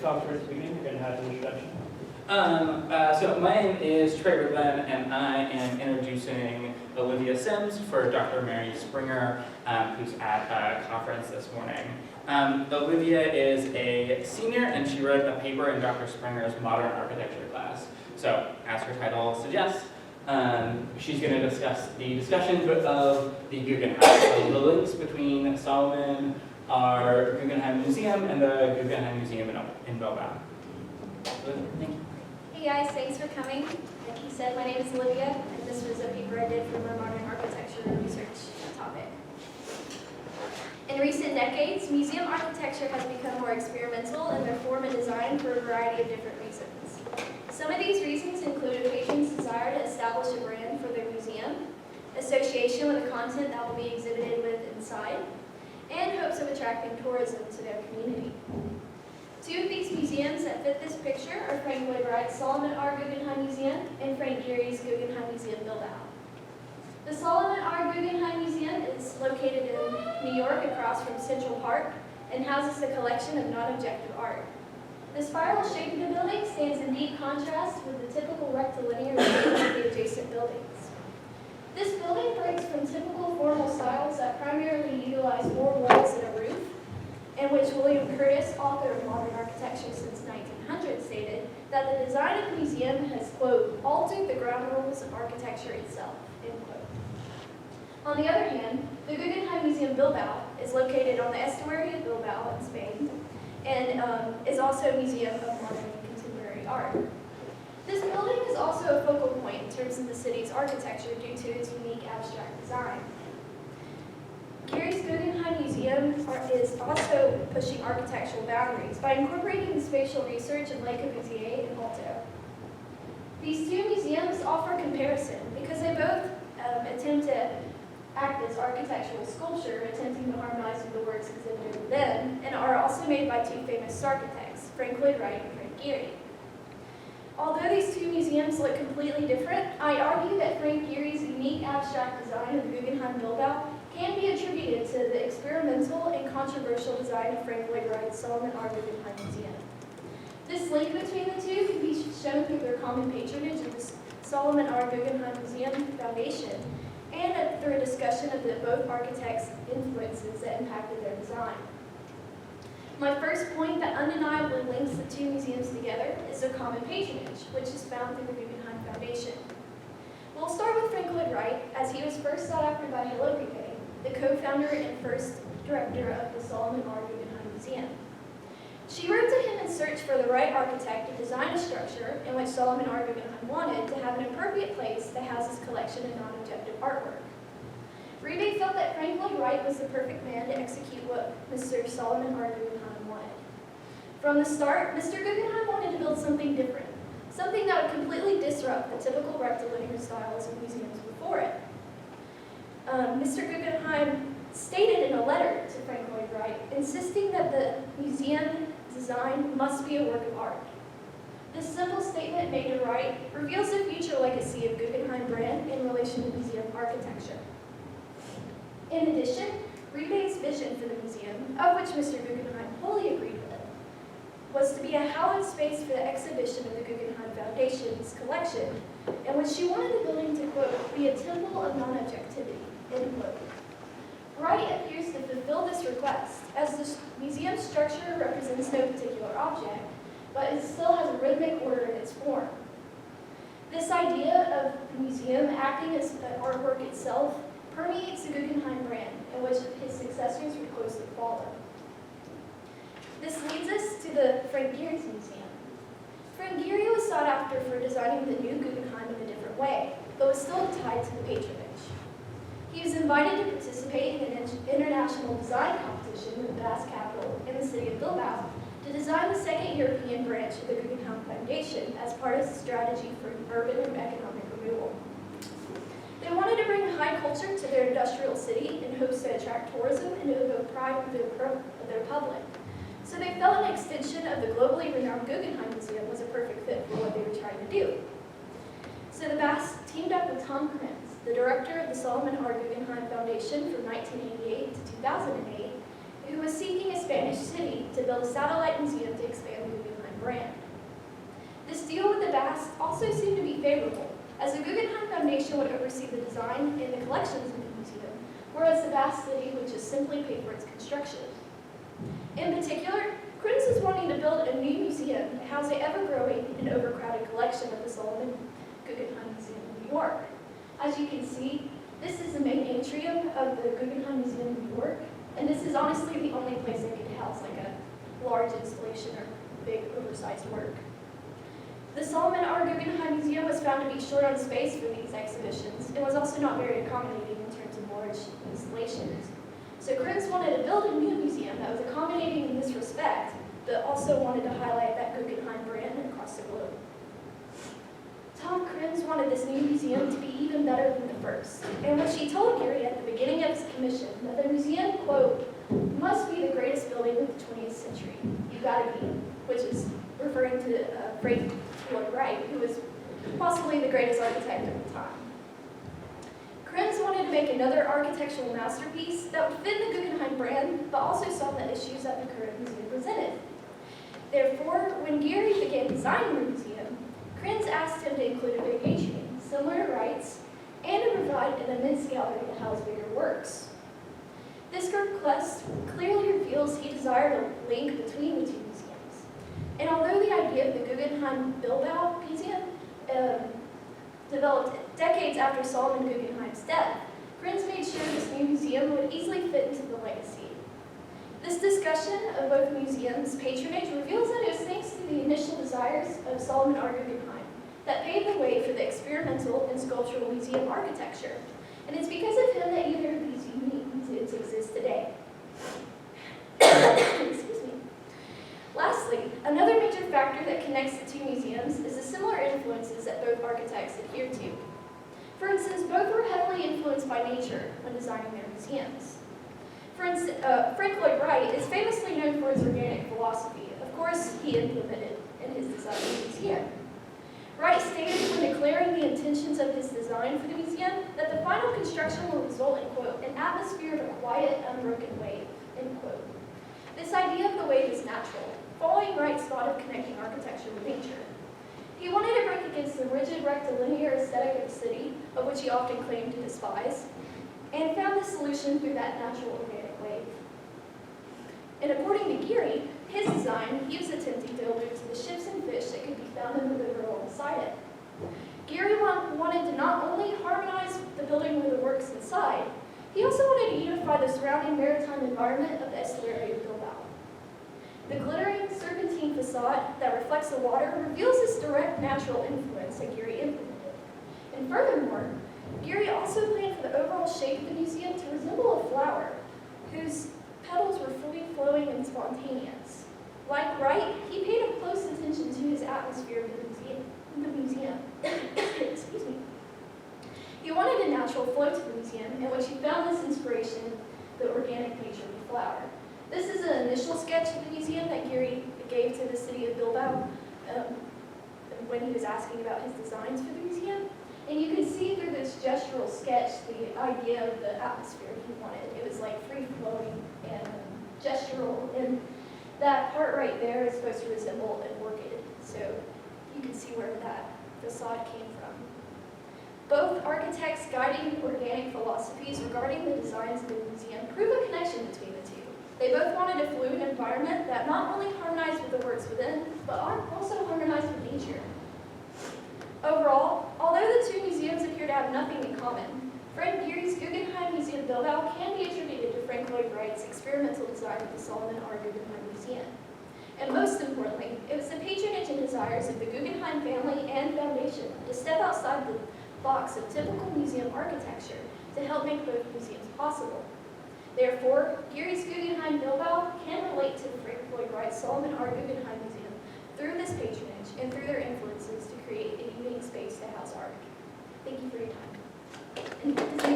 talk towards the beginning, you're going to have an introduction. So my name is Trey Rubin, and I am introducing Olivia Sims for Dr. Mary Springer, who's at a conference this morning. Olivia is a senior, and she wrote a paper in Dr. Springer's modern architecture class. So, as her title suggests, she's going to discuss the discussion of the Guggenheim, so the links between Solomon, our Guggenheim Museum, and the Guggenheim Museum in Bilbao. Thank you. Hey guys, thanks for coming. Like he said, my name is Olivia, and this was a paper I did for my modern architecture research topic. In recent decades, museum architecture has become more experimental in their form and design for a variety of different reasons. Some of these reasons include a patron's desire to establish a brand for their museum, association with the content that will be exhibited with inside, and hopes of attracting tourism to their community. Two of these museums that fit this picture are Frank Lloyd Wright's Solomon R Guggenheim Museum and Frank Gehry's Guggenheim Museum Bilbao. The Solomon R Guggenheim Museum is located in New York across from Central Park and houses a collection of non-objective art. The spiral shape of the building stands in deep contrast with the typical rectilinear shape of the adjacent buildings. This building breaks from typical formal styles that primarily utilize more walls than a roof, in which William Curtis, author of modern architecture since 1900, stated that the design of the museum has, quote, altered the ground rules of architecture itself, end quote. On the other hand, the Guggenheim Museum Bilbao is located on the estuary of Bilbao in Spain, and is also a museum of modern and contemporary art. This building is also a focal point in terms of the city's architecture due to its unique abstract design. Gehry's Guggenheim Museum is also pushing architectural boundaries by incorporating the spatial research of Le Corbusier and Alto. These two museums offer comparison because they both attempt to act as architectural sculpture, attempting to harmonize with the works exhibited within, and are also made by two famous architects, Frank Lloyd Wright and Frank Gehry. Although these two museums look completely different, I argue that Frank Gehry's unique abstract design of the Guggenheim Bilbao can be attributed to the experimental and controversial design of Frank Lloyd Wright's Solomon R Guggenheim Museum. This link between the two can be shown through their common patronage of the Solomon R Guggenheim Museum Foundation and through a discussion of both architects' influences that impacted their design. My first point that undeniably links the two museums together is their common patronage, which is found through the Guggenheim Foundation. We'll start with Frank Lloyd Wright, as he was first sought after by Olivia, the co-founder and first director of the Solomon R Guggenheim Museum. She wrote to him in search for the right architect to design a structure in which Solomon R Guggenheim wanted to have an appropriate place to house his collection of non-objective artwork. Rebay felt that Frank Lloyd Wright was the perfect man to execute what Mr. Solomon R Guggenheim wanted. From the start, Mr. Guggenheim wanted to build something different, something that would completely disrupt the typical rectilinear styles of museums before it. Mr. Guggenheim stated in a letter to Frank Lloyd Wright, insisting that the museum design must be a work of art. This simple statement made to Wright reveals the future legacy of Guggenheim brand in relation to museum architecture. In addition, Rebay's vision for the museum, of which Mr. Guggenheim wholly agreed with, was to be a hallowed space for the exhibition of the Guggenheim Foundation's collection, in which she wanted the building to, quote, be a temple of non-objectivity, end quote. Wright appears to fulfill this request, as the museum structure represents no particular object, but it still has a rhythmic order in its form. This idea of the museum acting as the artwork itself permeates the Guggenheim brand, in which his successors would closely follow. This leads us to the Frank Gehry's museum. Frank Gehry was sought after for designing the new Guggenheim in a different way, but was still tied to the patronage. He was invited to participate in an international design competition with the Basque capital in the city of Bilbao to design the second European branch of the Guggenheim Foundation as part of the strategy for urban and economic renewal. They wanted to bring high culture to their industrial city in hopes to attract tourism and to evoke pride of their public. So they felt an extension of the globally renowned Guggenheim Museum was a perfect fit for what they were trying to do. So the Basques teamed up with Tom Krenz, the director of the Solomon R Guggenheim Foundation from 1988 to 2008, who was seeking a Spanish city to build a satellite museum to expand the Guggenheim brand. This deal with the Basts also seemed to be favorable, as the Guggenheim Foundation would oversee the design and the collections of the museum, whereas the Bast City would just simply pay for its construction. In particular, Krenz was wanting to build a new museum to house the ever-growing and overcrowded collection of the Solomon Guggenheim Museum in New York. As you can see, this is the main atrium of the Guggenheim Museum in New York, and this is honestly the only place that could house like a large installation or big oversized work. The Solomon R Guggenheim Museum was found to be short on space for these exhibitions and was also not very accommodating in terms of large installations. So Krenz wanted to build a new museum that was accommodating in this respect, but also wanted to highlight that Guggenheim brand across the globe. Tom Krenz wanted this new museum to be even better than the first, and when she told Gary at the beginning of his commission that the museum, quote, must be the greatest building of the 20th century, you gotta be, which is referring to Lloyd Wright, who was possibly the greatest architect of the time. Krenz wanted to make another architectural masterpiece that would fit the Guggenheim brand, but also solve the issues that the current museum presented. Therefore, when Gary began designing the museum, Krenz asked him to include a big atrium, similar to Wright's, and to provide an immense gallery to house bigger works. This request clearly reveals he desired a link between the two museums. And although the idea of the Guggenheim Bilbao Museum developed decades after Solomon Guggenheim's death, Krenz made sure this new museum would easily fit into the legacy. This discussion of both museums' patronage reveals that it was thanks to the initial desires of Solomon R Guggenheim that paved the way for the experimental and sculptural museum architecture. And it's because of him that either of these unique museums exist today. Excuse me. Lastly, another major factor that connects the two museums is the similar influences that both architects adhere to. For instance, both were heavily influenced by nature when designing their museums. For instance, Frank Lloyd Wright is famously known for his organic philosophy. Of course, he implemented in his design of the museum. Wright stated when declaring the intentions of his design for the museum that the final construction will result in, quote, an atmosphere of a quiet, unbroken wave, end quote. This idea of the wave is natural, following Wright's thought of connecting architecture with nature. He wanted to break against the rigid rectilinear aesthetic of the city, of which he often claimed to despise, and found the solution through that natural organic wave. And according to Gary, his design, he was attempting to allude to the ships and fish that could be found in the river alongside it. Gary wanted to not only harmonize the building with the works inside, he also wanted to unify the surrounding maritime environment of the estuary of Bilbao. The glittering serpentine facade that reflects the water reveals this direct natural influence that Gary implemented. And furthermore, Gary also planned for the overall shape of the museum to resemble a flower, whose petals were free flowing and spontaneous. Like Wright, he paid a close attention to his atmosphere of the museum. Excuse me. He wanted a natural flow to the museum, in which he found this inspiration in the organic nature of the flower. This is an initial sketch of the museum that Gary gave to the city of Bilbao when he was asking about his designs for the museum. And you can see through this gestural sketch the idea of the atmosphere he wanted. It was like free-flowing and gestural, and that part right there is supposed to resemble an orchid. So you can see where that facade came from. Both architects' guiding organic philosophies regarding the designs of the museum prove a connection between the two. They both wanted a fluid environment that not only harmonized with the works within, but also harmonized with nature. Overall, although the two museums appear to have nothing in common, Fred Geary's Guggenheim Museum Bilbao can be attributed to Frank Lloyd Wright's experimental design of the Solomon R Guggenheim Museum. And most importantly, it was the patronage and desires of the Guggenheim family and foundation to step outside the box of typical museum architecture to help make both museums possible. Therefore, Geary's Guggenheim Bilbao can relate to Frank Lloyd Wright's Solomon R Guggenheim Museum through this patronage and through their influences to create a unique space to house art. Thank you for your time.